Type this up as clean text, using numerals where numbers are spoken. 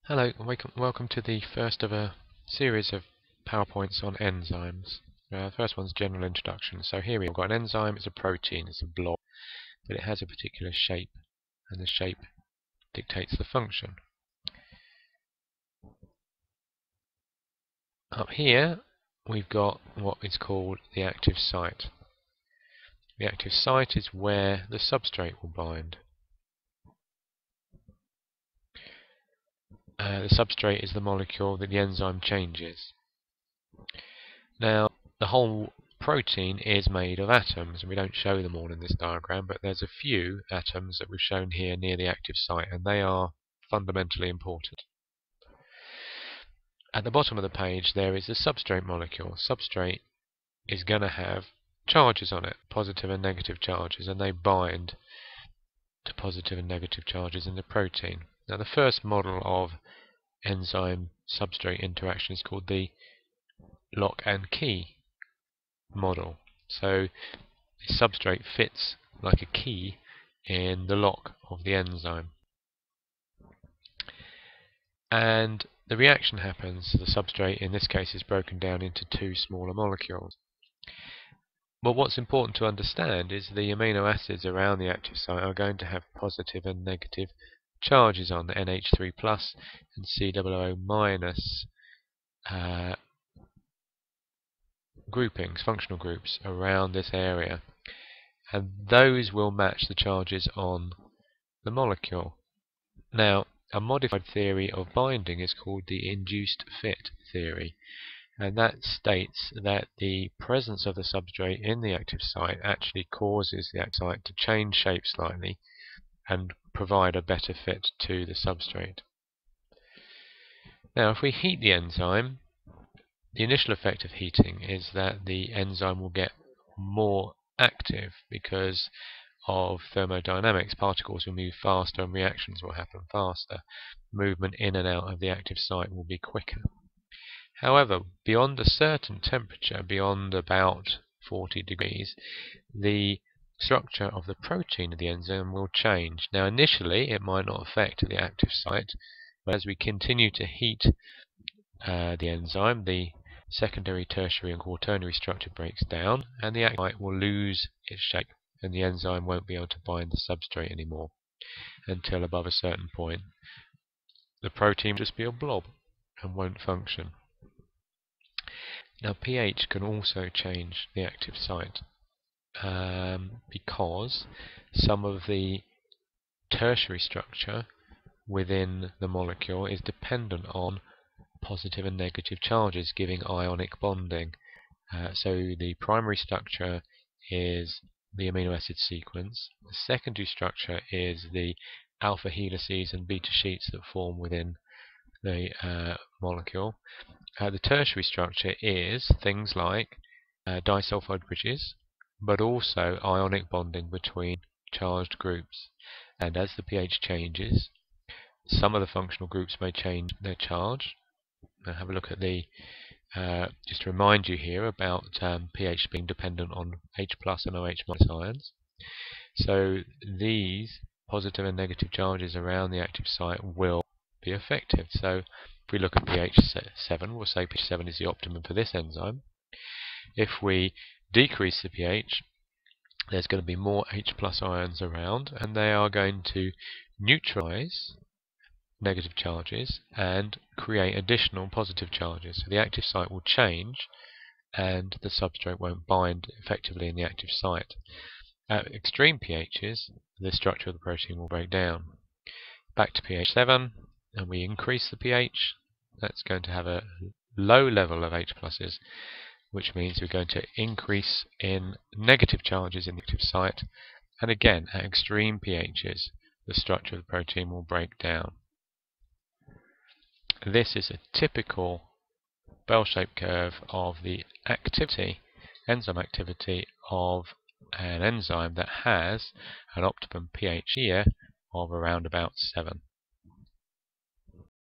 Hello, and welcome to the first of a series of PowerPoints on enzymes. The first one's general introduction. So here we've got an enzyme. It's a protein, it's a blob, but it has a particular shape, and the shape dictates the function. Up here we've got what is called the active site. The active site is where the substrate will bind. The substrate is the molecule that the enzyme changes. Now, the whole protein is made of atoms, and we don't show them all in this diagram, but there's a few atoms that we've shown here near the active site, and they are fundamentally important. At the bottom of the page there is the substrate molecule. Substrate is going to have charges on it, positive and negative charges, and they bind to positive and negative charges in the protein. Now, the first model of enzyme substrate interaction is called the lock and key model. So the substrate fits like a key in the lock of the enzyme, and the reaction happens. The substrate in this case is broken down into two smaller molecules. But what's important to understand is the amino acids around the active site are going to have positive and negative charges on the NH3+ and COO- groupings, functional groups around this area, and those will match the charges on the molecule. Now, a modified theory of binding is called the induced fit theory, and that states that the presence of the substrate in the active site actually causes the active site to change shape slightly and provide a better fit to the substrate. Now, if we heat the enzyme, the initial effect of heating is that the enzyme will get more active because of thermodynamics. Particles will move faster and reactions will happen faster. Movement in and out of the active site will be quicker. However, beyond a certain temperature, beyond about 40 degrees, the structure of the protein of the enzyme will change. Now, initially it might not affect the active site, but as we continue to heat the enzyme, the secondary, tertiary and quaternary structure breaks down, and the active site will lose its shape, and the enzyme won't be able to bind the substrate anymore until above a certain point. The protein will just be a blob and won't function. Now, pH can also change the active site because some of the tertiary structure within the molecule is dependent on positive and negative charges giving ionic bonding. So the primary structure is the amino acid sequence. The secondary structure is the alpha helices and beta sheets that form within the molecule. The tertiary structure is things like disulfide bridges, but also ionic bonding between charged groups. And as the pH changes, some of the functional groups may change their charge. Now have a look at the just to remind you here about pH being dependent on H+ and OH- ions. So these positive and negative charges around the active site will be affected. So if we look at pH 7, we'll say pH 7 is the optimum for this enzyme. If we decrease the pH, there's going to be more H+ ions around, and they are going to neutralize negative charges and create additional positive charges. So the active site will change and the substrate won't bind effectively in the active site. At extreme pHs, the structure of the protein will break down. Back to pH 7, and we increase the pH. That's going to have a low level of H+, which means we're going to increase in negative charges in the active site, and again at extreme pHs the structure of the protein will break down. This is a typical bell-shaped curve of the activity, enzyme activity of an enzyme that has an optimum pH here of around about 7.